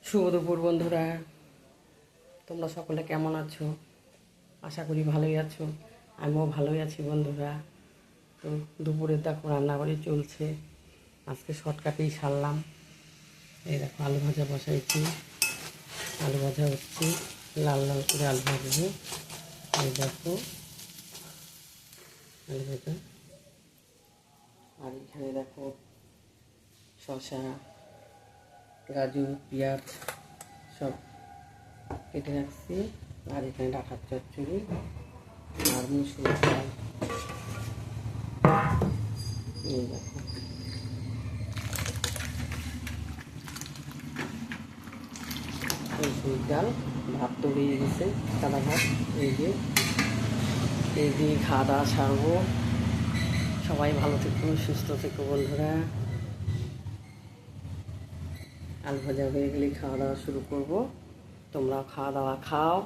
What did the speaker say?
শুভ দুপুর বন্ধুরা, তোমরা সকলে কেমন আছো? আশা করি ভালোই আছো। আমিও ভালোই আছি বন্ধুরা। তো দুপুরে দেখো রান্নাবাড়ি চলছে। আজকে শর্টকাটেই সারলাম। এই দেখো আলু ভাজা বসাইছি, আলু ভাজা হচ্ছে, লাল লাল করে আলু ভাজবো। এই দেখো আলু ভাজা। আর এখানে দেখো শসা, গাজর, পেঁয়াজ সব কেটে রাখছি। আর এখানে ডাঁটার চচ্চড়ি আর মুসুর ডাল। এই দেখো মুসুর ডাল, ভাত তো হয়ে গেছে, সাদা ভাত। এই যে খাওয়া দাওয়া সারবো। সবাই ভালো থেকো, সুস্থ থেকো বন্ধুরা। আলু ভাজা হয়ে গেলে খাওয়া দাওয়া শুরু করব। তোমরাও খাওয়া দাওয়া খাও।